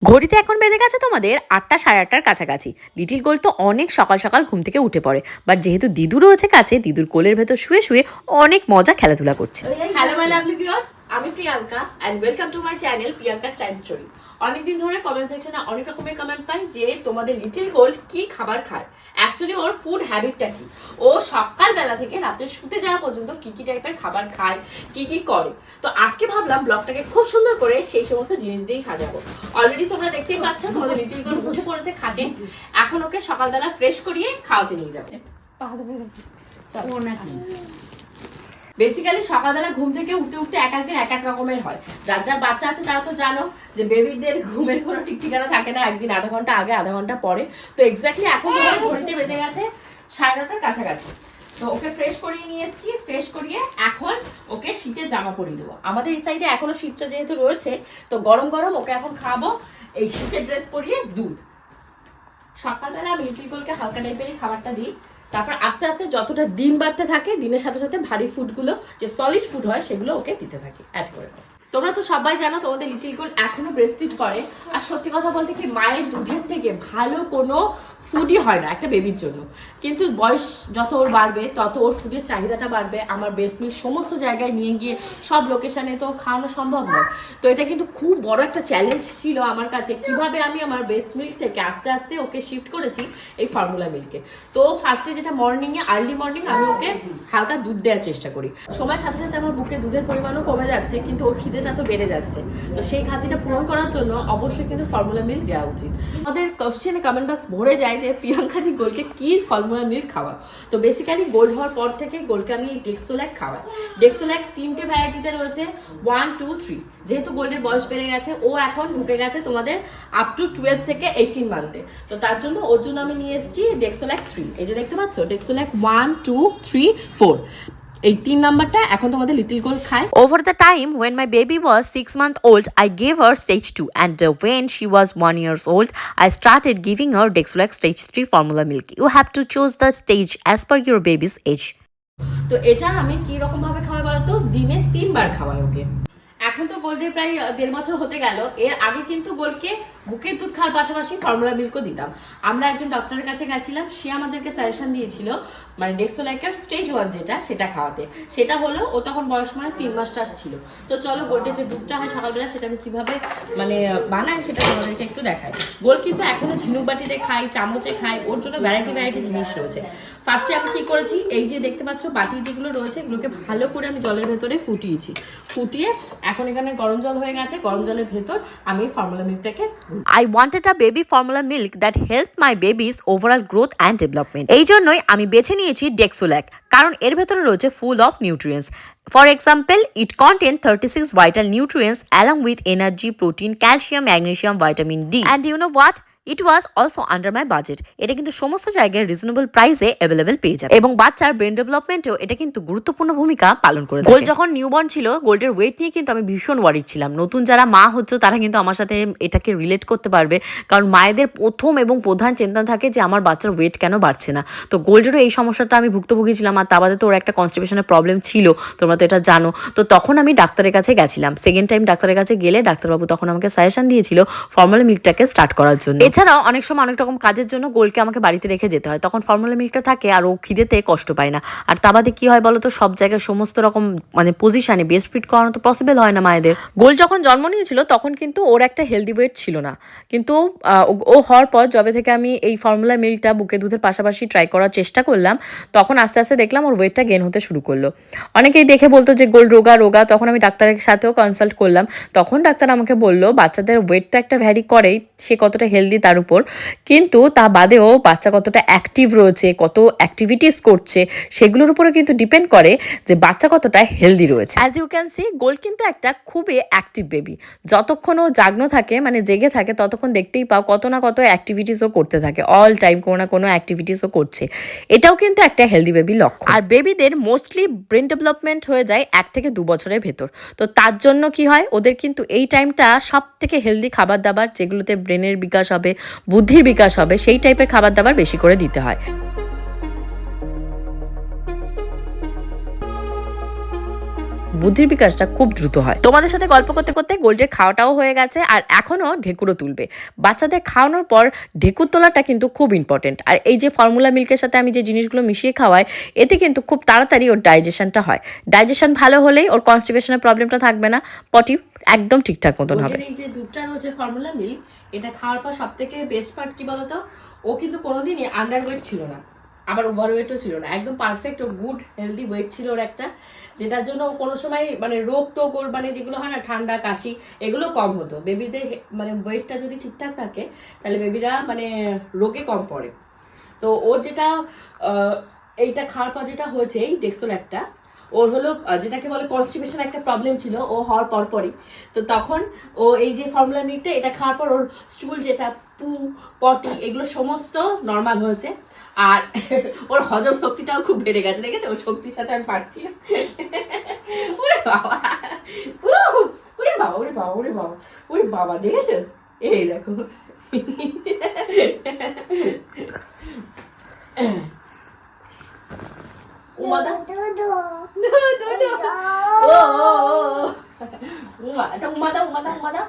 ঘড়িতে এখন বেজে গেছে তোমাদের ৮টা সাড়ে ৮টার কাছাকাছি। লিটিল গোল্ড তো অনেক সকাল সকাল ঘুম থেকে উঠে পড়ে, বাট যেহেতু দিদু রয়েছে কাছে, দিদুর কোলের ভেতর শুয়ে শুয়ে অনেক মজা খেলাধুলা করছে। হ্যালো মাই লাভলি ভিউয়ার্স, আমি Priyanka and welcome to my channel Priyanka's time story. অনেকদিন ধরে কমেন্ট সেকশনে অনেক রকমের কমেন্ট পাই যে তোমাদের লিটিল গোল্ড কি খাবার খায়, অ্যাকচুয়ালি ওর ফুড হ্যাবিটটা কি, ও সকালবেলা থেকে রাতে শুতে যাওয়া পর্যন্ত কি কি টাইপের খাবার খায়, কি কি করে। তো আজকে ভাবলাম ব্লগটাকে খুব সুন্দর করে সেই সমস্ত জিনিস দিয়েই সাজাবো। অলরেডি তোমরা দেখতেই পাচ্ছ তোমাদের লিটিল গোল্ড উঠে পড়েছে খাটে, এখন ওকে সকালবেলা ফ্রেশ করিয়ে খাওয়াতে নিয়ে যাবে। বেসিক্যালি সকালবেলা ঘুম থেকে উঠতে উঠতে এক একদিন এক এক রকমের হয়। যার যার বাচ্চা আছে তারা তো জানো যে বেবিদের ঘুমের কোনো ঠিক ঠিকানা থাকে না, একদিন আধা ঘন্টা আগে আধা ঘন্টা পরে। তো এক্স্যাক্টলি এখন তোমাদের ঘড়িতে বেজে গেছে 9:30টার কাছাকাছি। তো ওকে ফ্রেশ করিয়ে নিয়ে এসেছি, ফ্রেশ করিয়ে এখন ওকে শীতের জামা পরিয়ে দেবো। আমাদের এই সাইডে এখনো শীতটা যেহেতু রয়েছে, তো গরম গরম ওকে এখন খাবো এই শীতের ড্রেস পরিয়ে দুধ। সকালবেলা আমি লিটিলকে হালকা টাইপেরই খাবারটা দিই, তারপর আস্তে আস্তে যতটা দিন বাড়তে থাকে দিনের সাথে সাথে ভারী ফুডগুলো যে সলিড ফুড হয় সেগুলো ওকে দিতে থাকি অ্যাড করে। তোমরা তো সবাই জানো তোমাদের লিটিল গোল্ড এখনো ব্রেস্ট ফিড করে, আর সত্যি কথা বলতে কি মায়ের দুধের থেকে ভালো কোনো ফুডই হয় না একটা বেবির জন্য। কিন্তু বয়স যত ওর বাড়বে তত ওর ফুডের চাহিদাটা বাড়বে। আমার ব্রেস্ট মিল্ক সমস্ত জায়গায় নিয়ে গিয়ে সব লোকেশানে তো খাওয়ানো সম্ভব নয়। তো এটা কিন্তু খুব বড় একটা চ্যালেঞ্জ ছিল আমার কাছে, কিভাবে আমি আমার ব্রেস্ট মিল্ক থেকে আস্তে আস্তে ওকে শিফট করেছি এই ফর্মুলা মিল্কে। তো ফার্স্টে যেটা মর্নিংয়ে আর্লি মর্নিং আমি ওকে হালকা দুধ দেওয়ার চেষ্টা করি। সময়ের সাথে সাথে আমার বুকে দুধের পরিমাণও কমে যাচ্ছে, কিন্তু ওর খিদেটা তো বেড়ে যাচ্ছে। তো সেই খাতিটা পূরণ করার জন্য অবশ্যই কিন্তু ফর্মুলা মিল্ক দেওয়া উচিত। আমাদের কোশ্চেনে কমেন্ট বক্স ভরে যায় যে প্রিয়াঙ্কা দি গোল্ডকে কি ফর্মুলা মিল্ক খাওয়া। তো বেসিক্যালি গোল্ড হওয়ার পর থেকে গোল্ডকে আমি ডেক্সোল্যাক খাওয়াই। ডেক্সোল্যাক 3টে ভ্যারাইটিতে রয়েছে, 1, 2, 3। যেহেতু গোল্ডের বয়স বেড়ে গেছে, ও এখন ঢুকে গেছে তোমাদের আপ টু 12 থেকে 18 মান্থে। তো তার জন্য ওর জন্য আমি নিয়ে এসেছি ডেক্সোল্যাক 3। এই যে দেখতে পাচ্ছ ডেক্সোল্যাক 1, 2, 3, 4, এই 3 নাম্বারটা এখন তোমাদের লিটিল গোল্ড খায়। Over the time when my baby was 6 months old, I gave her stage 2, and when she was 1 year old, I started giving her Dexolac stage 3 formula milk. You have to choose the stage as per your baby's age. তো এটা আমি কি রকম ভাবে খাওয়াই বলতো, দিনে 3 বার খাওয়াই ওকে। এখন তো গোল্ডের প্রায় 1.5 বছর হতে গেল। এর আগে কিন্তু গোল্ডকে বুকের দুধ খাওয়ার পাশাপাশি ফর্মুলা মিল্কও দিতাম। আমরা একজন ডক্টরের কাছে গেছিলাম, সে আমাদেরকে সাজেশন দিয়েছিল মানে ডেক্সোল্যাকের স্টেজ 1 যেটা সেটা খাওয়াতে। সেটা হলো ও তখন বয়স মানে 3 মাস টাস ছিল। তো চলো গোল্ডের যে দুধটা হয় সকালবেলা সেটা আমি কিভাবে মানে বানাই সেটা তোমাদেরকে একটু দেখাই। গোল্ড কিন্তু এখনো ঝিনুক বাটিতে খাই, চামচে খাই, ওর জন্য ভ্যারাইটি জিনিস রয়েছে। ফার্স্টে আমি কি করেছি, এই যে দেখতে পাচ্ছ বাটি যেগুলো রয়েছে এগুলোকে ভালো করে আমি জলের ভেতরে ফুটিয়েছি। ফুটিয়ে এখন এখানে গরম জল হয়ে গেছে, গরম জলের ভেতর আমি formula মিল্কটাকে I wanted a baby formula milk that helped my baby's overall growth and development. এই জন্যই আমি বেছে নিয়েছি ডেক্সোল্যাক, কারণ এর ভেতরে রয়েছে full of nutrients. For example, it contains 36 vital nutrients along with energy, protein, calcium, magnesium, vitamin D. And you know what? It was also under my budget. এটা কিন্তু সমস্ত জায়গায় রিজনেবল প্রাইসে অ্যাভেলেবেল পেয়ে যাবে, এবং বাচ্চার ব্রেন ডেভেলপমেন্টেও এটা কিন্তু গুরুত্বপূর্ণ ভূমিকা পালন করে থাকে। গোল্ড যখন নিউবর্ন ছিল, গোল্ডের ওয়েট নিয়ে কিন্তু আমি ভীষণ ওয়ারিড ছিলাম। নতুন যারা মা হচ্ছে তারা কিন্তু আমার সাথে এটাকে রিলেট করতে পারবে, কারণ মায়েদের প্রথম এবং প্রধান চিন্তা থাকে যে আমার বাচ্চার ওয়েট কেন বাড়ছে না। তো গোল্ডেরও এই সমস্যাটা আমি ভুক্তভোগী ছিলাম, আর তা বাদে তো ওর একটা কনস্টিপেশনের প্রবলেম ছিল, তোমরা তো এটা জানো। তো তখন আমি ডাক্তারের কাছে গেছিলাম, সেকেন্ড টাইম ডাক্তারের কাছে গেলে ডাক্তারবাবু তখন আমাকে সাজেশন দিয়েছিল ফর্মুলা মিল্কটাকে স্টার্ট করার জন্য। এছাড়াও অনেক সময় অনেক রকম কাজের জন্য গোল্ডকে আমাকে বাড়িতে রেখে যেতে হয়, তখন ফর্মুলা মিল্কটা থাকে আর ও খিদেতে কষ্ট পায় না। আর তা বাদে কি হয় বলো তো, সব জায়গায় সমস্ত রকম মানে পজিশনে বেস্ট ফিট করানো তো পসিবল হয় না মায়েদের। গোল্ড যখন জন্ম নিয়েছিল তখন কিন্তু ওর একটা হেলদি ওয়েট ছিল না, কিন্তু ও হওয়ার পর যবে থেকে আমি এই ফর্মুলা মিল্কটা বুকে দুধের পাশাপাশি ট্রাই করার চেষ্টা করলাম, তখন আস্তে আস্তে দেখলাম ওর ওয়েটটা গেন হতে শুরু করলো। অনেকেই দেখে বলতো যে গোল্ড রোগা রোগা, তখন আমি ডাক্তারের সাথেও কনসাল্ট করলাম। তখন ডাক্তার আমাকে বললো বাচ্চাদের ওয়েটটা একটা ভ্যারি করেই, সে কতটা হেলদি তার উপর, কিন্তু তা বাদেও বাচ্চা কতটা অ্যাক্টিভ রয়েছে, কত অ্যাক্টিভিটিস করছে, সেগুলোর উপরে কিন্তু ডিপেন্ড করে যে বাচ্চা কতটা হেলদি রয়েছে। As you can see, gold কিন্তু একটা খুবই অ্যাক্টিভ বেবি। যতক্ষণ ও জাগ্ন থাকে মানে জেগে থাকে ততক্ষণ দেখতেই পাও কত না কত অ্যাক্টিভিটিসও করতে থাকে, অল টাইম কোনো না কোনো অ্যাক্টিভিটিসও করছে। এটাও কিন্তু একটা হেলদি বেবি লক্ষণ। আর বেবিদের মোস্টলি ব্রেন ডেভেলপমেন্ট হয়ে যায় 1 থেকে 2 বছরের ভেতর। তো তার জন্য কি হয়, ওদের কিন্তু এই টাইমটা সব থেকে হেলদি খাবার দাবার, যেগুলোতে ব্রেনের বিকাশ হবে, বুদ্ধির বিকাশ হবে, সেই টাইপের খাবার দাবার বেশি করে দিতে হয়। বুদ্ধির বিকাশটা খুব দ্রুত হয়। তোমাদের সাথে গল্প করতে করতে গোল্ডের খাওয়াটাও হয়ে গেছে, আর এখনো ঢেকুরও তুলবে। বাচ্চাদের খাওয়ানোর পর ঢেকুর তোলাটা কিন্তু খুব ইম্পর্টেন্ট। আর এই যে ফর্মুলা মিল্কের সাথে আমি যে জিনিসগুলো মিশিয়ে খাওয়াই, এতে কিন্তু খুব তাড়াতাড়ি ওর ডাইজেশনটা হয়। ডাইজেশন ভালো হলেই ওর কনস্টিপেশনের প্রবলেমটা থাকবে না, পটি একদম ঠিকঠাক মতন হবে। এই যে দুধটা রয়েছে ফর্মুলা মিল্ক, এটা খাওয়ার পর সব থেকে বেস্ট পার্ট কি বলতো, ও কিন্তু কোনোদিনই আন্ডারওয়েট ছিল না, আবার ওভারওয়েটও ছিল না, একদম পারফেক্ট ও গুড হেলদি ওয়েট ছিল ওর একটা, যেটার জন্য কোনো সময় মানে রোগ টোগ ওর মানে যেগুলো হয় না ঠান্ডা কাশি এগুলো কম হতো। বেবিদের মানে ওয়েটটা যদি ঠিকঠাক থাকে তাহলে বেবিরা মানে রোগে কম পড়ে। তো ওর যেটা এইটা খাওয়ার পর যেটা হয়েছে এই ডেক্সোল একটা, ওর হলো যেটাকে বলে কনস্টিপেশন একটা প্রবলেম ছিল ও হওয়ার পরপরই। তো তখন ও এই যে ফর্মুলা মিল্কটা এটা খাওয়ার পর ওর স্টুল যেটা পু পটি এগুলো সমস্ত নর্মাল হয়েছে, আর ওর হজম শক্তিটাও খুব বেড়ে গেছে। দেখেছে ওর শক্তির সাথে আমি পারছি না। ওরে বাবা, ওরে বাবা, ওরে বাবা, ওরে বাবা, ওরে বাবা, দেখেছো এই দেখো। উমাদা উমাদা উমাদা উমাদা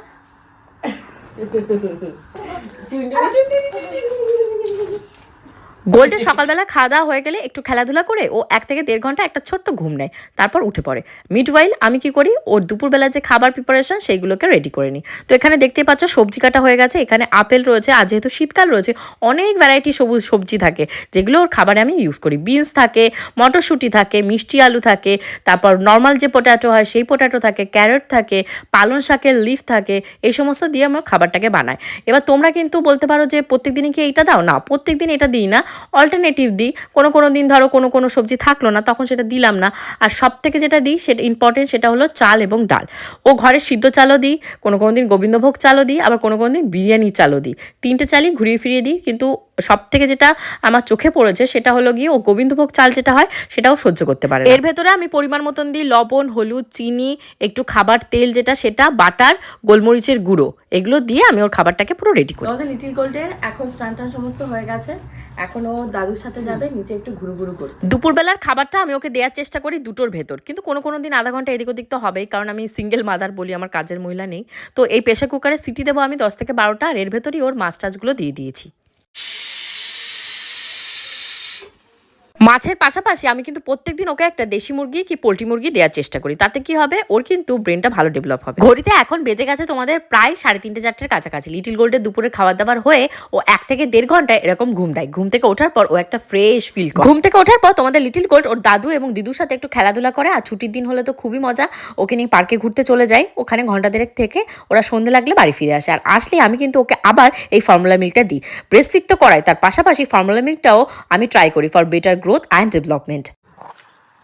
গোল্ডের সকালবেলা খাওয়া দাওয়া হয়ে গেলে একটু খেলাধুলা করে ও 1 থেকে 1.5 ঘন্টা একটা ছোট্ট ঘুম নেয়, তারপর উঠে পড়ে। মিডওয়াইল আমি কি করি, ওর দুপুরবেলা যে খাবার প্রিপারেশন সেইগুলোকে রেডি করে নিই। তো এখানে দেখতে পাচ্ছ সবজি কাটা হয়ে গেছে, এখানে আপেল রয়েছে, আর যেহেতু শীতকাল রয়েছে অনেক ভ্যারাইটি সবুজ সবজি থাকে যেগুলো ওর খাবারে আমি ইউজ করি। বিনস থাকে, মটরশুঁটি থাকে, মিষ্টি আলু থাকে, তারপর নর্মাল যে পোট্যাটো হয় সেই পোট্যাটো থাকে, ক্যারট থাকে, পালং শাকের লিফ থাকে, এই সমস্ত দিয়ে আমার খাবারটাকে বানাই। এবার তোমরা কিন্তু বলতে পারো যে প্রত্যেক দিনই কি এইটা দাও, না প্রত্যেক দিন এটা দিই না, অল্টারনেটিভ দিই। কোনো দিন ধরো কোনো সবজি থাকলো না তখন সেটা দিলাম না। আর সব থেকে যেটা দিই সেটা ইম্পর্টেন্ট, সেটা হলো চাল এবং ডাল। ও ঘরে সিদ্ধ চালও দিই, কোনো দিন গোবিন্দভোগ চালও দিই, আবার কোনো দিন বিরিয়ানি চালও দিই। 3টে চালই ঘুরিয়ে ফিরিয়ে দিই, কিন্তু সব থেকে যেটা আমার চোখে পড়েছে সেটা হলো গিয়ে ও গোবিন্দভোগ চাল যেটা হয় সেটাও সহ্য করতে পারে। এর ভেতরে আমি পরিমাণ মতন দিই লবণ, হলুদ, চিনি, একটু খাবার তেল যেটা সেটা, বাটার, গোলমরিচের গুঁড়ো, এগুলো দিয়ে আমি ওর খাবারটাকে পুরো রেডি করি। আমাদের লিটিল গোল্ডের এখন স্নান টান সমস্ত হয়ে গেছে, এখন ও দাদুর সাথে যাবে নিচে একটু ঘুরু ঘুরু করতে। দুপুরবেলার খাবারটা আমি ওকে দেওয়ার চেষ্টা করি 2টোর ভেতর, কিন্তু কোনো দিন আধা ঘন্টা এদিক ওদিক তো হবেই, কারণ আমি সিঙ্গেল মাদার বলি, আমার কাজের মহিলা নেই। তো এই প্রেসার কুকারে সিটি দেবো আমি 10 থেকে 12টা, আর এর ভেতরই ওর মাছ টাছগুলো দিয়ে দিয়েছি। মাছের পাশাপাশি আমি কিন্তু প্রত্যেকদিন ওকে একটা দেশি মুরগি কি পোল্ট্রি মুরগি দেওয়ার চেষ্টা করি, তাতে কি হবে ওর কিন্তু ব্রেনটা ভালো ডেভেলপ হবে। ঘড়িতে এখন বেজে গেছে তোমাদের প্রায় 3:30-4টের কাছাকাছি। লিটিল গোল্ডের দুপুরের খাবার দাবার হয়ে ও 1 থেকে 1.5 ঘন্টা এরকম ঘুম দেয়। ঘুম থেকে ওঠার পর ও একটা ফ্রেশ ফিল করে। ঘুম থেকে ওঠার পর তোমাদের লিটিল গোল্ড ওর দাদু এবং দিদুর সাথে একটু খেলাধুলা করে, আর ছুটির দিন হলে তো খুবই মজা, ওকে নিয়ে পার্কে ঘুরতে চলে যায়। ওখানে ঘন্টা 1.5 থেকে ওরা সন্ধে লাগলে বাড়ি ফিরে আসে, আর আসলে আমি কিন্তু ওকে আবার এই ফর্মুলা মিল্কটা দিই। ব্রেস্ট ফিড তো করাই, তার পাশাপাশি ফর্মুলা মিল্কটাও আমি ট্রাই করি for better growth and development.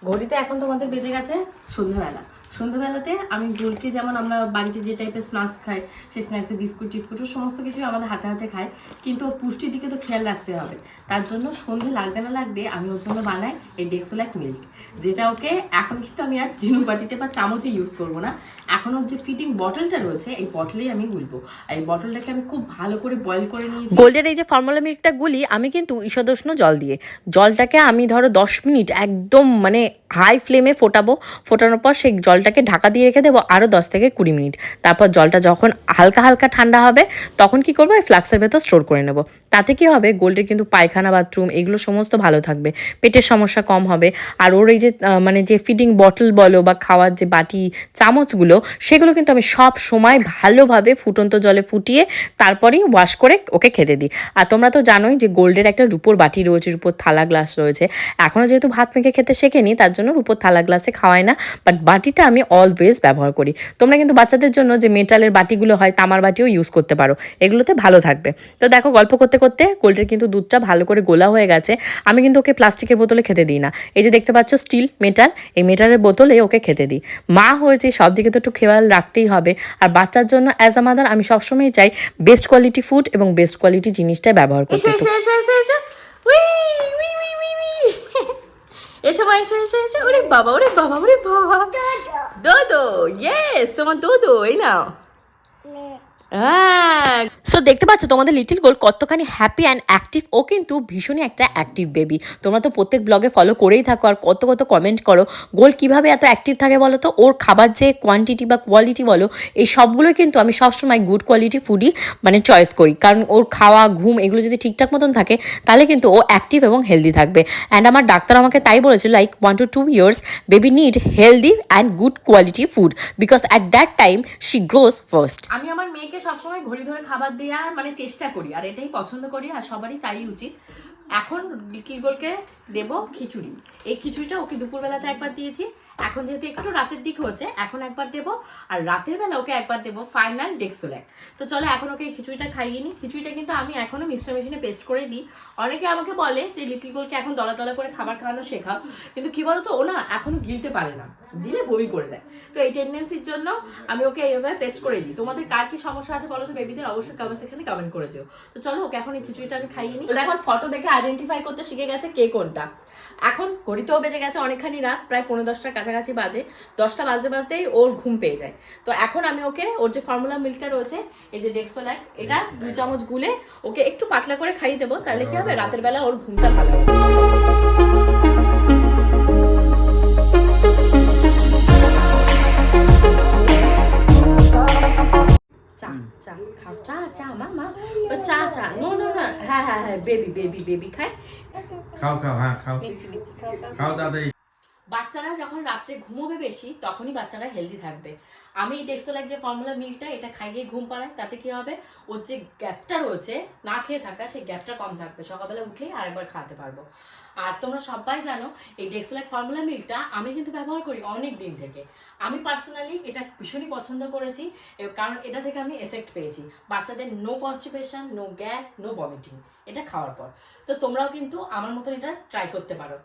ঘড়িতে এখন তোমাদের বেজে গেছে সন্ধ্যাবেলা। সন্ধ্যাবেলাতে আমি গোলকে যেমন আমরা বাড়িতে যে টাইপের স্ন্যাক্স খাই, সেই স্ন্যাক্সে বিস্কুট টিস্কুট সমস্ত কিছুই আমাদের হাতে হাতে খাই, কিন্তু ওর পুষ্টির দিকে তো খেয়াল রাখতে হবে। তার জন্য সন্ধে লাগবে না লাগবে আমি ওর জন্য বানাই এই ডেক্সোল্যাক মিল্ক, যেটা ওকে এখন কিন্তু আমি আর ঝিনুক বাটিতে বা চামচে ইউজ করবো না, এখন ওর যে ফিটিং বটলটা রয়েছে এই বটলেই আমি গুলবো। আর এই বটলটাকে আমি খুব ভালো করে বয়েল করে নিয়েছি। গোল্ডের এই যে ফর্মুলা মিল্কটা গুলি আমি কিন্তু ঈষদুষ্ণ জল দিয়ে, জলটাকে আমি ধরো 10 মিনিট একদম মানে হাই ফ্লেমে ফোটাবো। ফোটানোর পর সেই জলটাকে ঢাকা দিয়ে রেখে দেবো আরও 10 থেকে 20 মিনিট। তারপর জলটা যখন হালকা হালকা ঠান্ডা হবে তখন কি করবো, এই ফ্লাক্সের ভেতর স্টোর করে নেবো। তাতে কি হবে, গোল্ডের কিন্তু পায়খানা, বাথরুম এগুলো সমস্ত ভালো থাকবে, পেটের সমস্যা কম হবে। আর ওর এই যে মানে যে ফিডিং বটল বলো বা খাওয়ার যে বাটি চামচগুলো, সেগুলো কিন্তু আমি সব সময় ভালোভাবে ফুটন্ত জলে ফুটিয়ে তারপরেই ওয়াশ করে ওকে খেতে দিই। আর তোমরা তো জানোই যে গোল্ডের একটা রূপোর বাটি রয়েছে, রূপোর থালা গ্লাস রয়েছে। এখনও যেহেতু ভাত মেখে খেতে শেখেনি তার জন্য রূপোর থালা গ্লাসে খাওয়াই না, বাট বাটিটা আমি অলওয়েজ ব্যবহার করি। তোমরা কিন্তু বাচ্চাদের জন্য যে মেটালের বাটিগুলো হয়, তামার বাটিও ইউজ করতে পারো, এগুলোতে ভালো থাকবে। তো দেখো গল্প করতে করতে গোল্ডের কিন্তু দুধটা ভালো করে গোলা হয়ে গেছে। আমি কিন্তু ওকে প্লাস্টিকের বোতলে খেতে দিই না, এই যে দেখতে পাচ্ছ স্টিল মেটাল, এই মেটালের বোতলে ওকে খেতে দিই। মা হয়েছে সব দিকে তো একটু খেয়াল রাখতেই হবে, আর বাচ্চার জন্য অ্যাজ আ মাদার আমি সবসময় চাই বেস্ট কোয়ালিটি ফুড এবং বেস্ট কোয়ালিটি জিনিসটাই ব্যবহার করতে। এসো মা, এসো এসো এসো। ওরে বাবা, ওরে বাবা, ওরে বাবা, দোদো, ইয়েস তোমার দোদো, এই নাও। সো দেখতে পাচ্ছ তোমাদের লিটিল গোল কতখানি হ্যাপি অ্যান্ড অ্যাক্টিভ। ও কিন্তু ভীষণই একটা অ্যাক্টিভ বেবি। তোমরা তো প্রত্যেক ব্লগে ফলো করেই থাকো আর কত কত কমেন্ট করো গোল কিভাবে এত অ্যাক্টিভ থাকে বলো তো। ওর খাবার যে কোয়ান্টিটি বা কোয়ালিটি বলো, এই সবগুলোই কিন্তু আমি সবসময় গুড কোয়ালিটি ফুডই মানে চয়েস করি, কারণ ওর খাওয়া ঘুম এগুলো যদি ঠিকঠাক মতন থাকে তাহলে কিন্তু ও অ্যাক্টিভ এবং হেলদি থাকবে। অ্যান্ড আমার ডাক্তার আমাকে তাই বলেছে, like 1 to 2 years baby need healthy and good quality food because at that time she grows first. আমি আমার মেয়েকে সবসময় ঘড়ি ধরে খাবার দেওয়ার মানে চেষ্টা করি, আর এটাই পছন্দ করি, আর সবারই তাই উচিত। এখন লিটল গোলকে দেব খিচুড়ি। এই খিচুড়িটা ওকে দুপুরবেলাতে একবার দিয়েছি, এখন যেহেতু একটু রাতের দিক হচ্ছে এখন একবার দেবো, আর রাতের বেলা ওকে একবার দেবো ফাইনাল ডেক্সোল্যাক। তো চলো এখন ওকে এই খিচুড়িটা খাইয়ে নিই। খিচুড়িটা কিন্তু আমি এখনো মিক্সচার মেশিনে পেস্ট করে দিই। অনেকে আমাকে বলে যে লিটল গোলকে এখন দলা দলা করে খাবার খাওয়ানো শেখাও, কিন্তু কি বলতো ও না এখনো গিলতে পারে না, দিলে বমি করে দেয়। তো এই টেন্ডেন্সির জন্য আমি ওকে এইভাবে পেস্ট করে দিই। তোমাদের কার কি সমস্যা আছে বলো তো বেবিদের, অবশ্যই কমেন্ট সেকশনে কমেন্ট করে যেও। তো চলো ওকে এখন এই খিচুড়িটা আমি খাইয়ে নিই। ওরা এখন ফটো দেখে আইডেন্টিফাই করতে শিখে গেছে কে কোনটা। এখন ঘড়িতেও বেজে গেছে অনেকখানি রাত, প্রায় 10:45-টার কাছাকাছি বাজে। 10টা বাজতে বাজতেই ওর ঘুম পেয়ে যায়। তো এখন আমি ওকে ওর যে ফর্মুলা মিল্কটা রয়েছে, এই যে ডেক্সোল্যাক, এটা 2 চামচ গুলে ওকে একটু পাতলা করে খাইয়ে দেবো। তাহলে কি হবে, রাতের বেলা ওর ঘুমটা ভালো হবে। চা চা খাও, চা চা মা চা চা, নো নো না, হ্যাঁ হ্যাঁ হ্যাঁ, বেবি বেবি বেবি খায়। খাও খাও, হ্যাঁ খাও খাও তাড়াতাড়ি। বাচ্চারা যখন রাত্রে ঘুমোবে বেশি তখনই বাচ্চারা হেলদি থাকবে। আমি ডেক্সোল্যাক যে ফর্মুলা মিল্কটা এটা খাইয়ে ঘুম পাড়াই, তাতে কি হবে, ওর যে গ্যাপটা রয়েছে না খেয়ে থাকা, সেই গ্যাপটা কম থাকবে, সকালবেলা উঠলেই আরেকবার খাওয়াতে পারবো। আর তোমরা সবাই জানো এই ডেক্সোল্যাক ফর্মুলা মিল্কটা আমি কিন্তু ব্যবহার করি অনেক দিন থেকে। আমি পার্সোনালি এটা ভীষণই পছন্দ করেছি, কারণ এটা থেকে আমি এফেক্ট পেয়েছি। বাচ্চাদের no constipation, no gas, no vomiting এটা খাওয়ার পর। তো তোমরাও কিন্তু আমার মতন এটা ট্রাই করতে পারো।